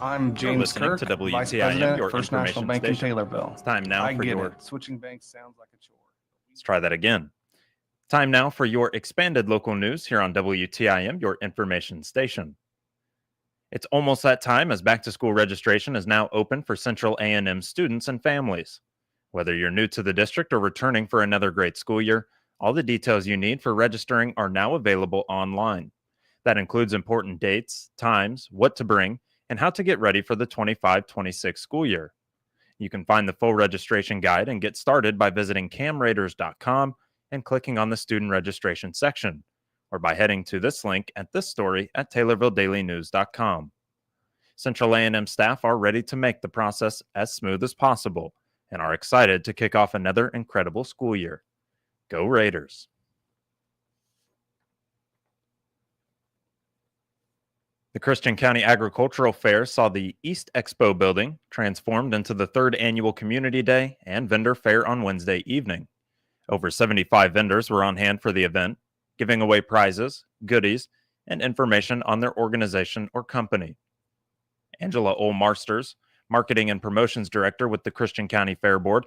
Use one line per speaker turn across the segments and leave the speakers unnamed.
I'm
You're
James
listening
Kirk,
to
Vice
WTIM,
President,
your
First National
information
Bank in
station.
Taylorville.
It's time now
I
for
get
your...
it. Switching banks sounds like a chore.
Let's try that again. Time now for your expanded local news here on WTIM, your information station. It's almost that time as back-to-school registration is now open for Central A&M students and families. Whether you're new to the district or returning for another great school year, all the details you need for registering are now available online. That includes important dates, times, what to bring, and how to get ready for the 25-26 school year. You can find the full registration guide and get started by visiting camraiders.com and clicking on the student registration section, or by heading to this link at this story at TaylorvilleDailyNews.com. Central A&M staff are ready to make the process as smooth as possible and are excited to kick off another incredible school year. Go Raiders! The Christian County Agricultural Fair saw the East Expo building transformed into the third annual Community Day and Vendor Fair on Wednesday evening. Over 75 vendors were on hand for the event, giving away prizes, goodies, and information on their organization or company. Angela Olmarsters, Marketing and Promotions Director with the Christian County Fair Board,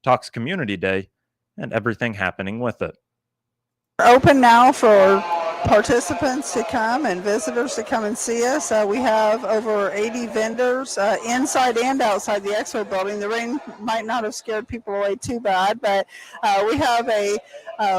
talks Community Day and everything happening with it.
We're open now for participants to come and visitors to come and see us. We have over 80 vendors inside and outside the expo building. The rain might not have scared people away too bad, but we have a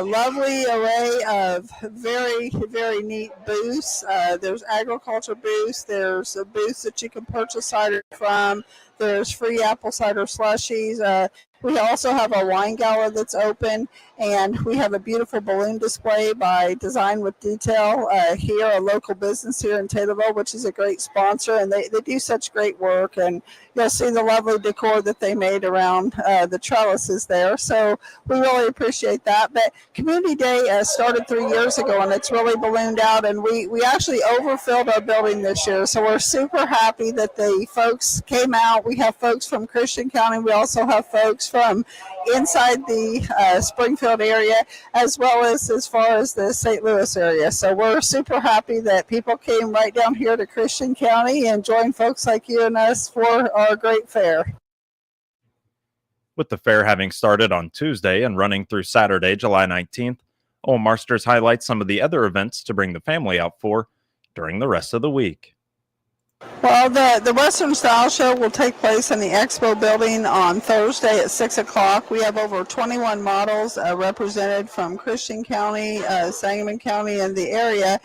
lovely array of very, very neat booths. There's agriculture booths. There's a booth that you can purchase cider from. There's free apple cider slushies. We also have a wine gala that's open, and we have a beautiful balloon display by Design with Detail here, a local business here in Taylorville, which is a great sponsor, and they do such great work, and you'll see the lovely decor that they made around the trellises there, so we really appreciate that. But Community Day started 3 years ago, and it's really ballooned out, and we actually overfilled our building this year, so we're super happy that the folks came out. We have folks from Christian County. We also have folks from inside the Springfield area, as well as far as the St. Louis area. So we're super happy that people came right down here to Christian County and joined folks like you and us for our great fair.
With the fair having started on Tuesday and running through Saturday, July 19th, Olmarsters highlights some of the other events to bring the family out for during the rest of the week.
Well, the Western Style Show will take place in the Expo building on Thursday at 6 o'clock. We have over 21 models represented from Christian County, Sangamon County, and the area.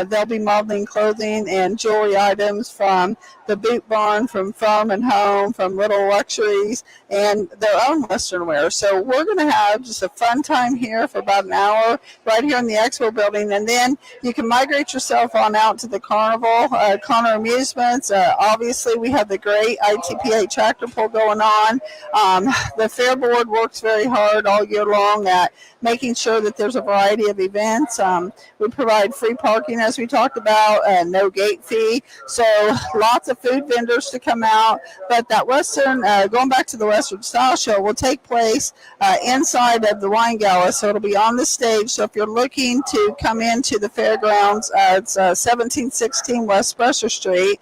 They'll be modeling clothing and jewelry items from the Boot Barn, from Farm and Home, from Little Luxuries, and their own Western wear. So we're going to have just a fun time here for about an hour right here in the Expo building, and then you can migrate yourself on out to the Carnival, Connor Amusements. Obviously, we have the great ITPA tractor pull going on. The Fair Board works very hard all year long at making sure that there's a variety of events. We provide free parking, as we talked about, no gate fee. So lots of food vendors to come out. But that Western, going back to the Western Style Show, will take place inside of the wine gala. So it'll be on the stage. So if you're looking to come into the fairgrounds, it's 1716 West Bresser Street.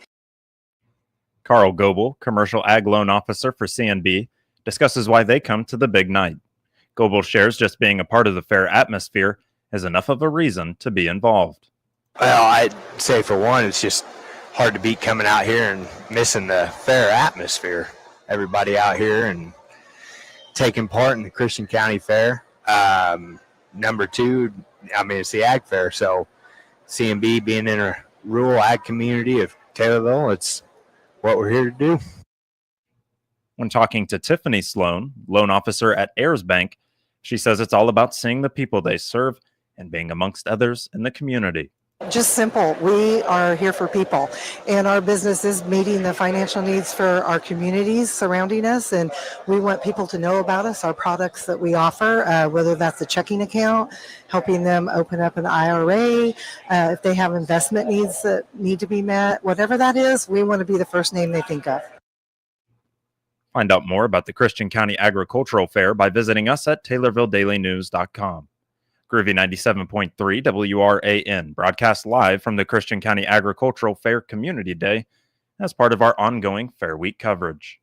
Carl Goebel, Commercial Ag Loan Officer for CNB, discusses why they come to the big night. Goebel shares just being a part of the fair atmosphere is enough of a reason to be involved.
Well, I'd say for one, it's just hard to beat coming out here and missing the fair atmosphere. Everybody out here and taking part in the Christian County Fair. Number two, it's the Ag Fair, so CNB being in a rural ag community of Taylorville, it's what we're here to do.
When talking to Tiffany Sloan, loan officer at Ayers Bank, she says it's all about seeing the people they serve and being amongst others in the community.
Just simple. We are here for people, and our business is meeting the financial needs for our communities surrounding us, and we want people to know about us, our products that we offer, whether that's a checking account, helping them open up an IRA, if they have investment needs that need to be met, whatever that is, we want to be the first name they think of.
Find out more about the Christian County Agricultural Fair by visiting us at TaylorvilleDailyNews.com. Groovy 97.3 WRAN broadcast live from the Christian County Agricultural Fair Community Day as part of our ongoing Fair Week coverage.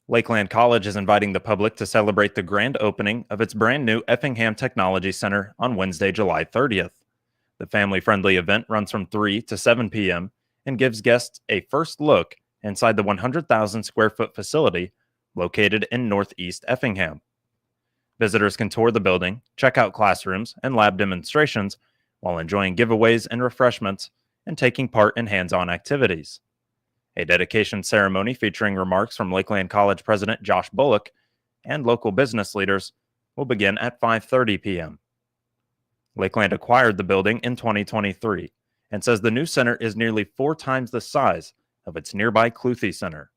Lakeland College is inviting the public to celebrate the grand opening of its brand new Effingham Technology Center on Wednesday, July 30th. The family-friendly event runs from 3 to 7 p.m. and gives guests a first look inside the 100,000 square foot facility located in Northeast Effingham. Visitors can tour the building, check out classrooms and lab demonstrations while enjoying giveaways and refreshments and taking part in hands-on activities. A dedication ceremony featuring remarks from Lakeland College President Josh Bullock and local business leaders will begin at 5:30 p.m. Lakeland acquired the building in 2023 and says the new center is nearly 4 times the size of its nearby Cluthy Center.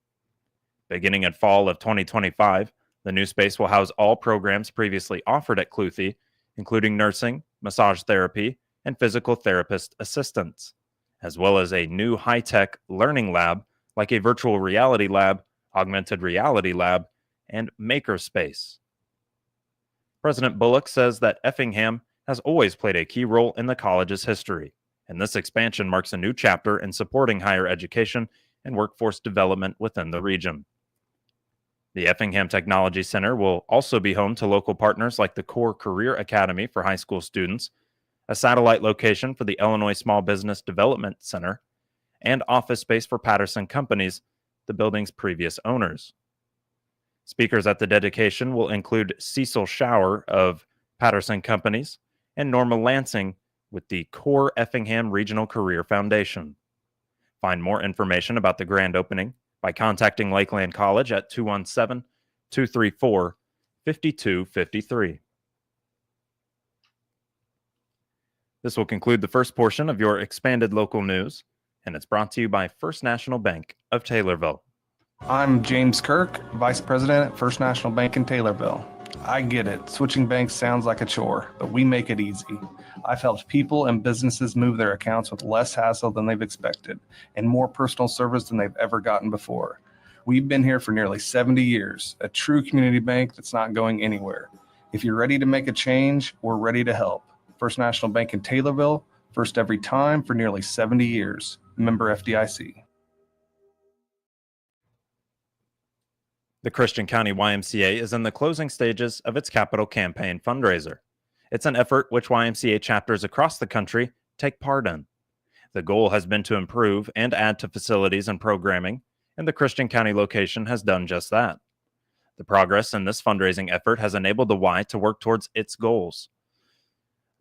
Beginning in fall of 2025, the new space will house all programs previously offered at Cluthy, including nursing, massage therapy, and physical therapist assistance, as well as a new high-tech learning lab like a virtual reality lab, augmented reality lab, and makerspace. President Bullock says that Effingham has always played a key role in the college's history, and this expansion marks a new chapter in supporting higher education and workforce development within the region. The Effingham Technology Center will also be home to local partners like the Core Career Academy for high school students, a satellite location for the Illinois Small Business Development Center, and office space for Patterson Companies, the building's previous owners. Speakers at the dedication will include Cecil Shower of Patterson Companies and Norma Lansing with the Core Effingham Regional Career Foundation. Find more information about the grand opening by contacting Lakeland College at 217-234-5253. This will conclude the first portion of your expanded local news, and it's brought to you by First National Bank of Taylorville.
I'm James Kirk, Vice President at First National Bank in Taylorville. I get it. Switching banks sounds like a chore, but we make it easy. I've helped people and businesses move their accounts with less hassle than they've expected and more personal service than they've ever gotten before. We've been here for nearly 70 years, a true community bank that's not going anywhere. If you're ready to make a change, we're ready to help. First National Bank in Taylorville, first every time for nearly 70 years. Member FDIC.
The Christian County YMCA is in the closing stages of its capital campaign fundraiser. It's an effort which YMCA chapters across the country take part in. The goal has been to improve and add to facilities and programming, and the Christian County location has done just that. The progress in this fundraising effort has enabled the Y to work towards its goals.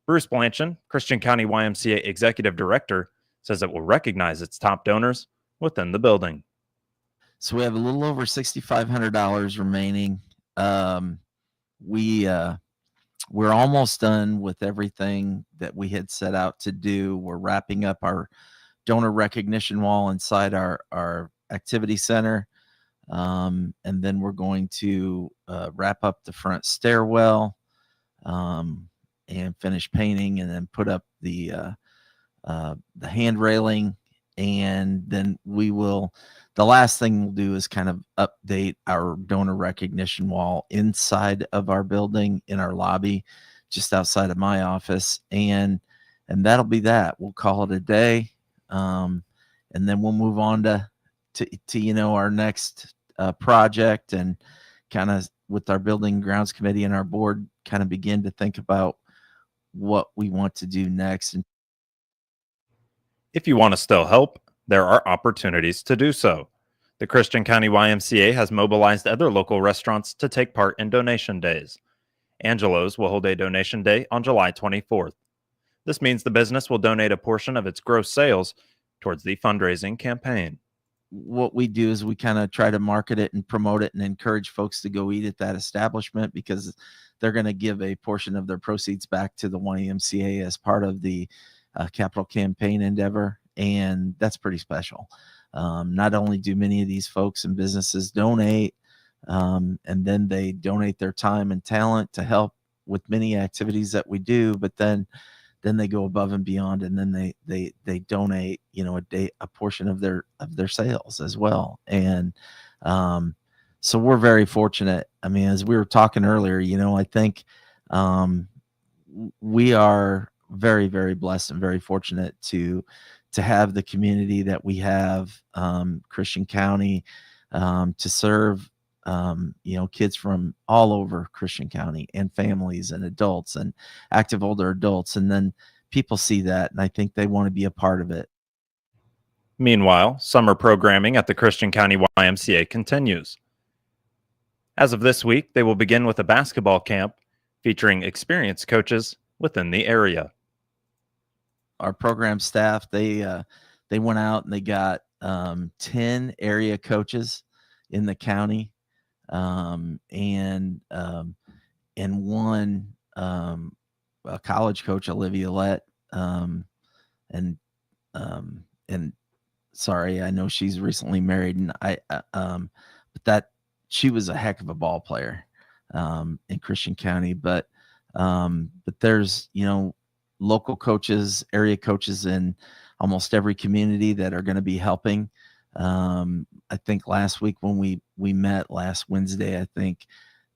Bruce Blanchard, Christian County YMCA Executive Director, says it will recognize its top donors within the building.
So we have a little over $6,500 remaining. We're almost done with everything that we had set out to do. We're wrapping up our donor recognition wall inside our activity center. And then we're going to wrap up the front stairwell and finish painting, and then put up the hand railing. And then the last thing we'll do is kind of update our donor recognition wall inside of our building in our lobby, just outside of my office. And that'll be that. We'll call it a day. And then we'll move on to our next project, and kind of with our building and grounds committee and our board kind of begin to think about what we want to do next.
If you want to still help, there are opportunities to do so. The Christian County YMCA has mobilized other local restaurants to take part in donation days. Angelo's will hold a donation day on July 24th. This means the business will donate a portion of its gross sales towards the fundraising campaign.
What we do is we kind of try to market it and promote it and encourage folks to go eat at that establishment, because they're going to give a portion of their proceeds back to the YMCA as part of the capital campaign endeavor. And that's pretty special. Not only do many of these folks and businesses donate, and then they donate their time and talent to help with many activities that we do, but then they go above and beyond, and then they donate, a portion of their sales as well. And so we're very fortunate. I mean, as we were talking earlier, I think We are very, very blessed and very fortunate to have the community that we have, Christian County, to serve, kids from all over Christian County, and families and adults and active older adults. And then people see that, and I think they want to be a part of it.
Meanwhile, summer programming at the Christian County YMCA continues. As of this week, they will begin with a basketball camp featuring experienced coaches within the area.
Our program staff, they went out and they got 10 area coaches in the county, and one a college coach, Olivia Lett, and sorry, I know she's recently married, and but that she was a heck of a ball player in Christian County. But there's local coaches, area coaches in almost every community that are going to be helping. I think last week when we met last Wednesday, I think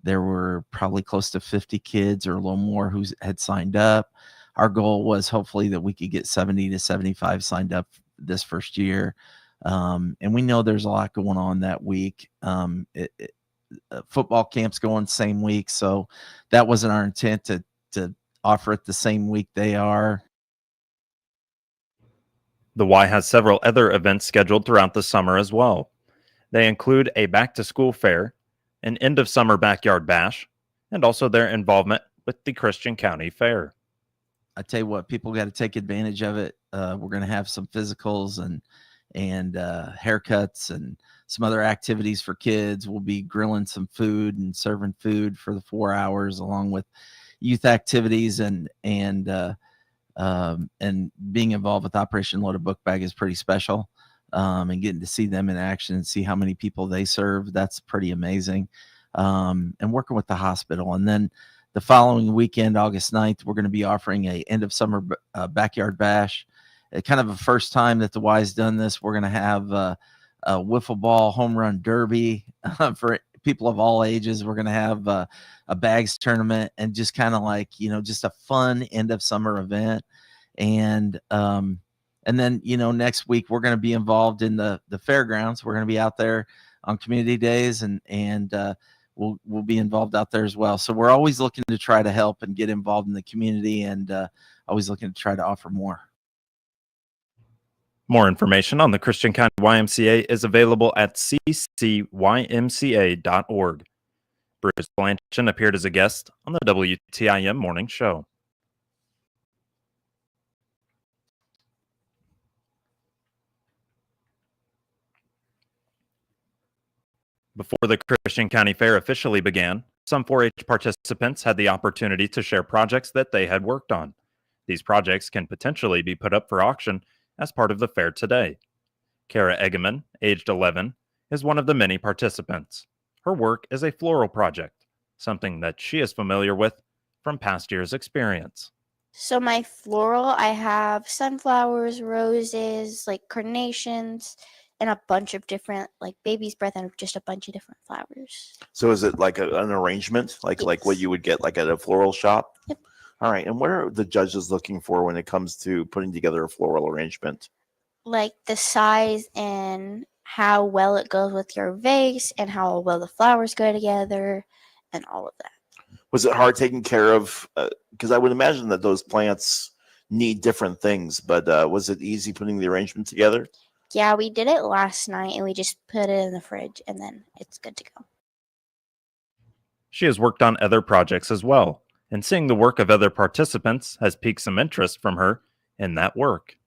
there were probably close to 50 kids or a little more who had signed up. Our goal was hopefully that we could get 70 to 75 signed up this first year. And we know there's a lot going on that week. Football camp's going same week, so that wasn't our intent to offer it the same week they are.
The Y has several other events scheduled throughout the summer as well. They include a back-to-school fair, an end-of-summer backyard bash, and also their involvement with the Christian County Fair.
I tell you what, people got to take advantage of it. We're going to have some physicals and haircuts and some other activities for kids. We'll be grilling some food and serving food for the 4 hours, along with youth activities, and being involved with Operation Loaded Book Bag is pretty special. And getting to see them in action and see how many people they serve, that's pretty amazing. And working with the hospital. And then the following weekend, August 9th, we're going to be offering a end of summer backyard bash. Kind of a first time that the Y's done this. We're going to have a wiffle ball home run derby for people of all ages. We're going to have a bags tournament, and just kind of like, just a fun end of summer event. And then, next week we're going to be involved in the fairgrounds. We're going to be out there on community days, and we'll be involved out there as well. So we're always looking to try to help and get involved in the community, and always looking to try to offer more.
More information on the Christian County YMCA is available at ccymca.org. Bruce Blanchard appeared as a guest on the WTIM Morning Show. Before the Christian County Fair officially began, some 4-H participants had the opportunity to share projects that they had worked on. These projects can potentially be put up for auction as part of the fair today. Kara Eggeman, aged 11, is one of the many participants. Her work is a floral project, something that she is familiar with from past years' experience.
So my floral, I have sunflowers, roses, like carnations, and a bunch of different, like baby's breath, and just a bunch of different flowers.
So is it like an arrangement, like what you would get like at a floral shop?
Yep.
All right. And what are the judges looking for when it comes to putting together a floral arrangement?
Like the size and how well it goes with your vase, and how well the flowers go together, and all of that.
Was it hard taking care of? Because I would imagine that those plants need different things, but was it easy putting the arrangement together?
Yeah, we did it last night, and we just put it in the fridge, and then it's good to go.
She has worked on other projects as well, and seeing the work of other participants has piqued some interest from her in that work.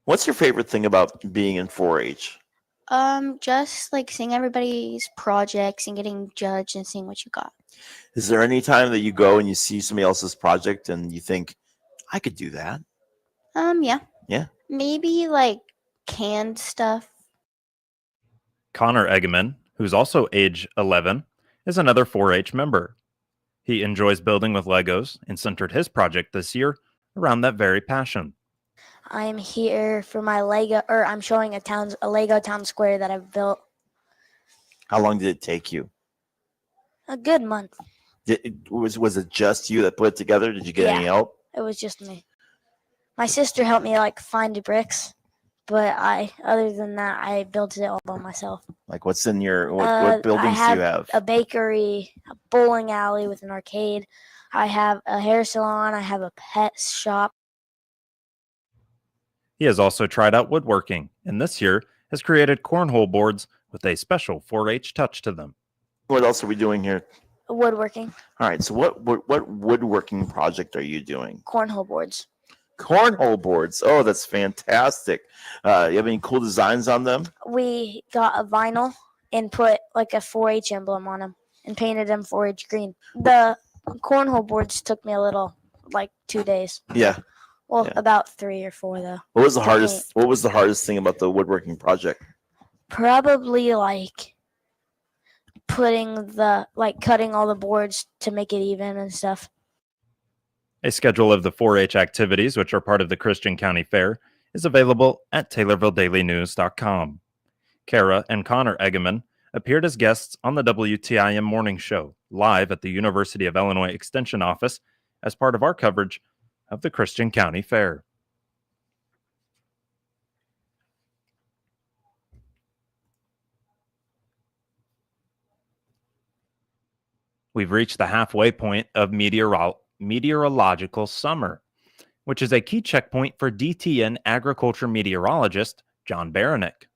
What's your favorite thing about being in 4-H?
Just like seeing everybody's projects and getting judged and seeing what you got.
Is there any time that you go and you see somebody else's project and you think, I could do that?
Yeah.
Yeah.
Maybe like canned stuff.
Connor Eggeman, who's also age 11, is another 4-H member. He enjoys building with Legos and centered his project this year around that very passion.
I'm here for my Lego, or I'm showing a Lego town square that I've built.
How long did it take you?
A good month.
Was it just you that put it together? Did you get any
Yeah.
help?
It was just me. My sister helped me like find the bricks, but other than that, I built it all by myself.
Like what's in your what
I
buildings do you have?
a bakery, a bowling alley with an arcade. I have a hair salon. I have a pet shop.
He has also tried out woodworking, and this year has created cornhole boards with a special 4-H touch to them.
What else are we doing here?
Woodworking,
All right. So what woodworking project are you doing?
cornhole boards.
Cornhole boards. Oh, that's fantastic. You have any cool designs on them?
We got a vinyl and put like a 4-H emblem on them and painted them 4-H green. The cornhole boards took me a little, like 2 days.
Yeah.
Well,
Yeah.
about 3 or 4 though.
What was the
To
hardest? What was the hardest thing about the woodworking project?
Probably like cutting all the boards to make it even and stuff.
A schedule of the 4-H activities, which are part of the Christian County Fair, is available at TaylorvilleDailyNews.com. Kara and Connor Eggeman appeared as guests on the WTIM Morning Show, live at the University of Illinois Extension Office as part of our coverage of the Christian County Fair. We've reached the halfway point of meteorological summer, which is a key checkpoint for DTN agriculture meteorologist John Baranek.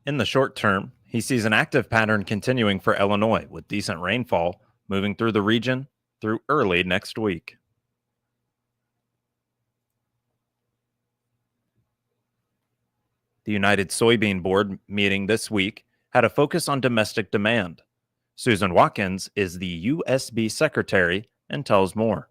In the short term, he sees an active pattern continuing for Illinois with decent rainfall moving through the region through early next week. The United Soybean Board meeting this week had a focus on domestic demand. Susan Watkins is the USB secretary and tells more.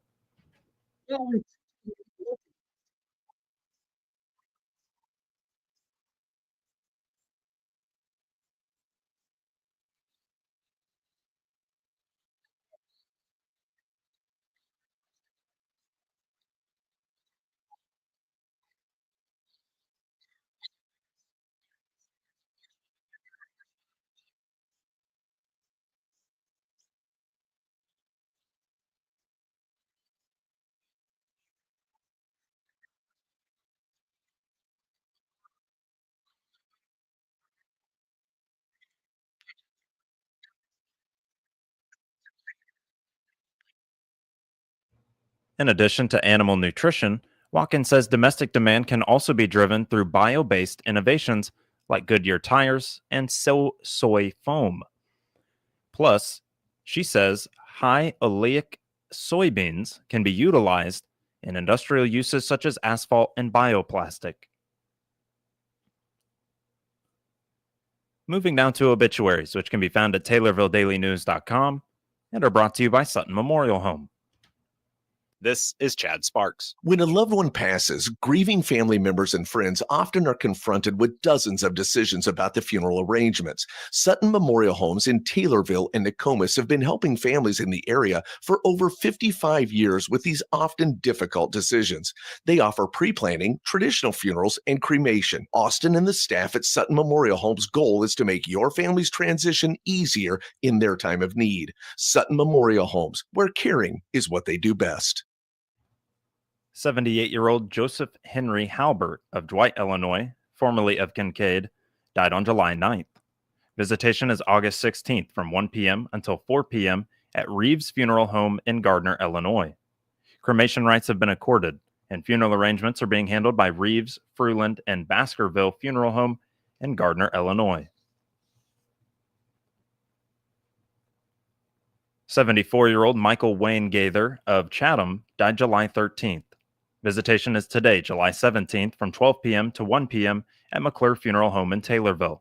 In addition to animal nutrition, Watkins says domestic demand can also be driven through bio-based innovations like Goodyear tires and soy foam. Plus, she says high oleic soybeans can be utilized in industrial uses such as asphalt and bioplastic. Moving down to obituaries, which can be found at TaylorvilleDailyNews.com and are brought to you by Sutton Memorial Home.
This is Chad Sparks.
When a loved one passes, grieving family members and friends often are confronted with dozens of decisions about the funeral arrangements. Sutton Memorial Homes in Taylorville and Nokomis have been helping families in the area for over 55 years with these often difficult decisions. They offer pre-planning, traditional funerals, and cremation. Austin and the staff at Sutton Memorial Homes' goal is to make your family's transition easier in their time of need. Sutton Memorial Homes, where caring is what they do best.
78-year-old Joseph Henry Halbert of Dwight, Illinois, formerly of Kincaid, died on July 9th. Visitation is August 16th from 1 p.m. until 4 p.m. at Reeves Funeral Home in Gardner, Illinois. Cremation rights have been accorded, and funeral arrangements are being handled by Reeves, Fruland, and Baskerville Funeral Home in Gardner, Illinois. 74-year-old Michael Wayne Gaither of Chatham died July 13th. Visitation is today, July 17th, from 12 p.m. to 1 p.m. at McClure Funeral Home in Taylorville.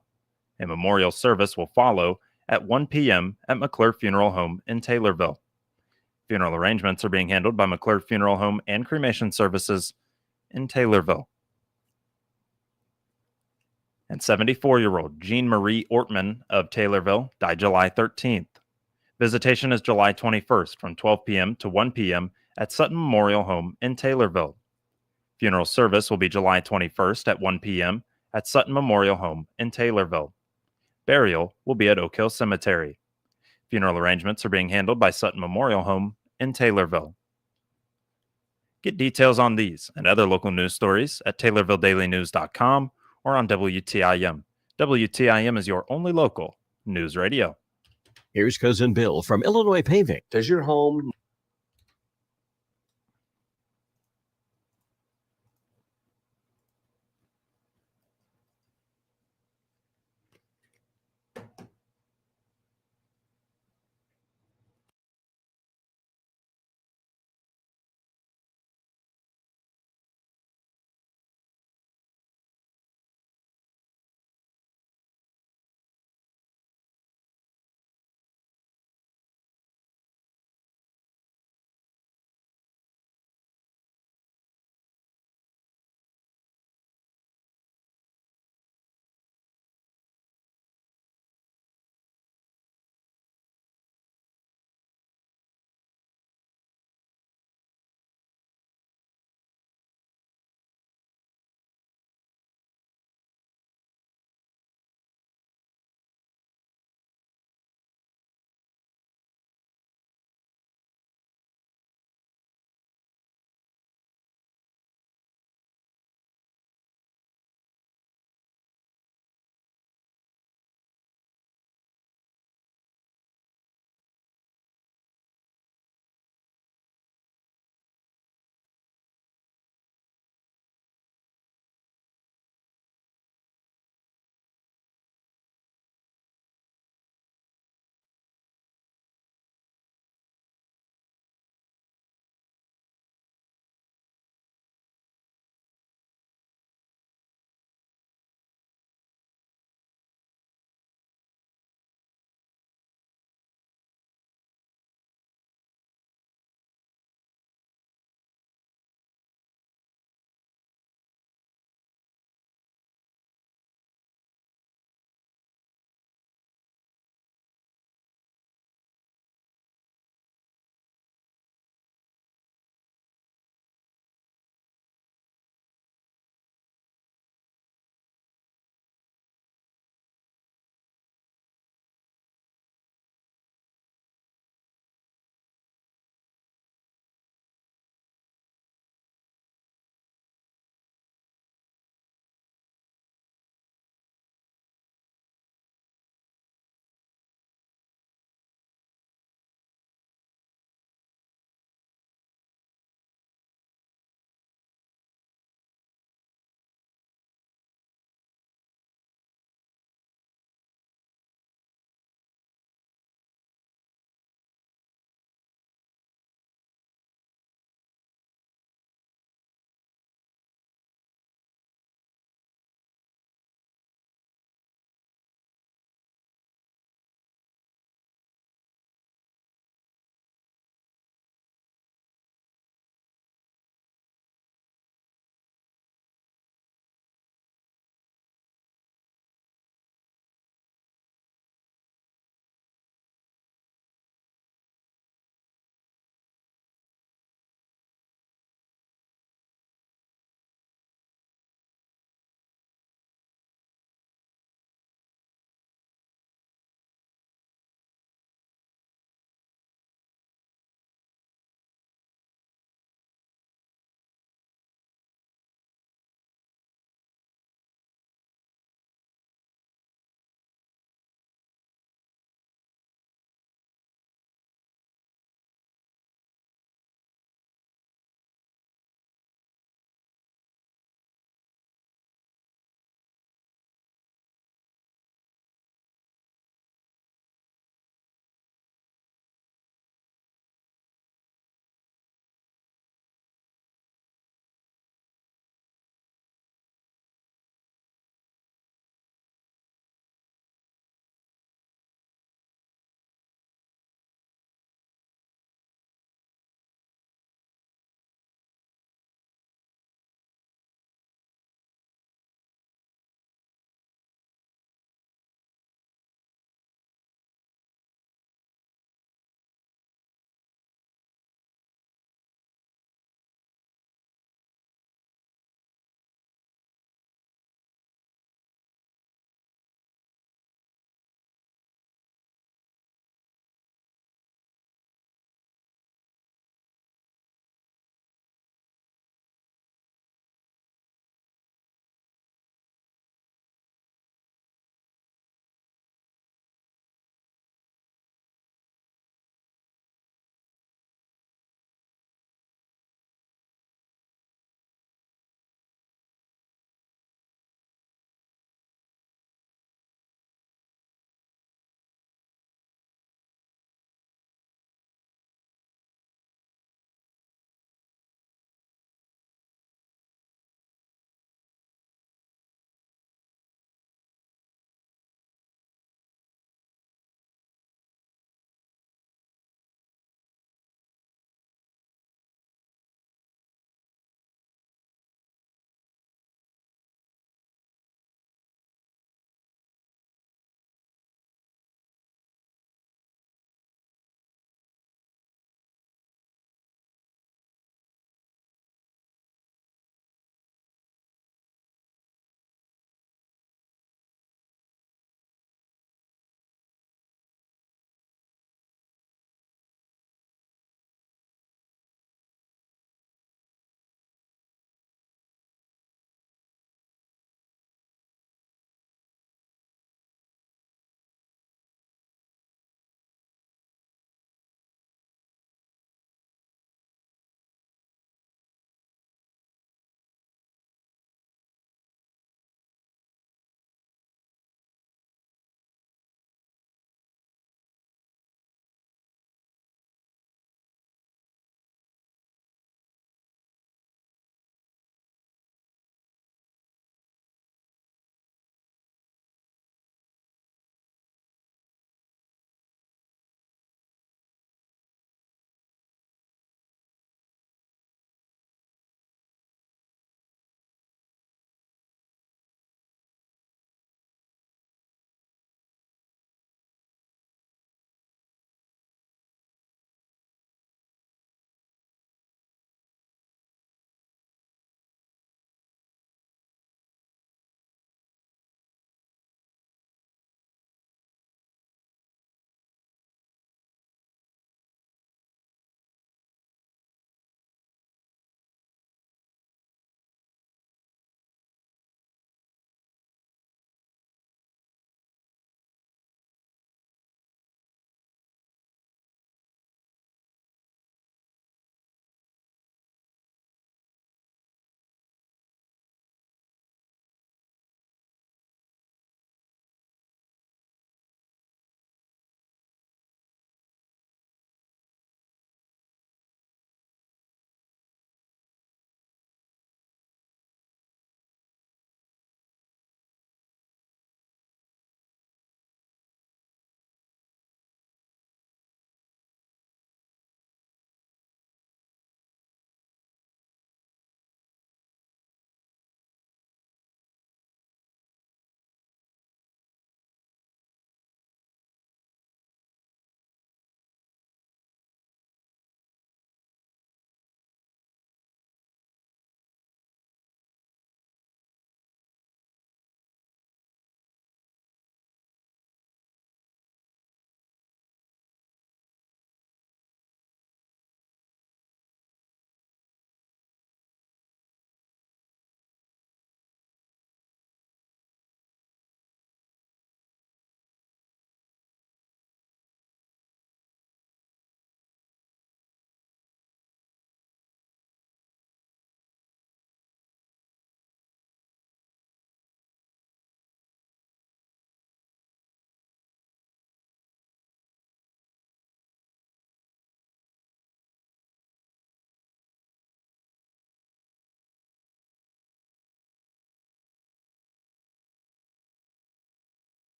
A memorial service will follow at 1 p.m. at McClure Funeral Home in Taylorville. Funeral arrangements are being handled by McClure Funeral Home and cremation services in Taylorville. And 74-year-old Jean Marie Ortman of Taylorville died July 13th. Visitation is July 21st from 12 p.m. to 1 p.m. at Sutton Memorial Home in Taylorville. Funeral service will be July 21st at 1 p.m. at Sutton Memorial Home in Taylorville. Burial will be at Oak Hill Cemetery. Funeral arrangements are being handled by Sutton Memorial Home in Taylorville. Get details on these and other local news stories at TaylorvilleDailyNews.com or on WTIM. WTIM is your only local news radio.
Here's Cousin Bill from Illinois Paving.
Does your home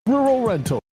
Rural Rental.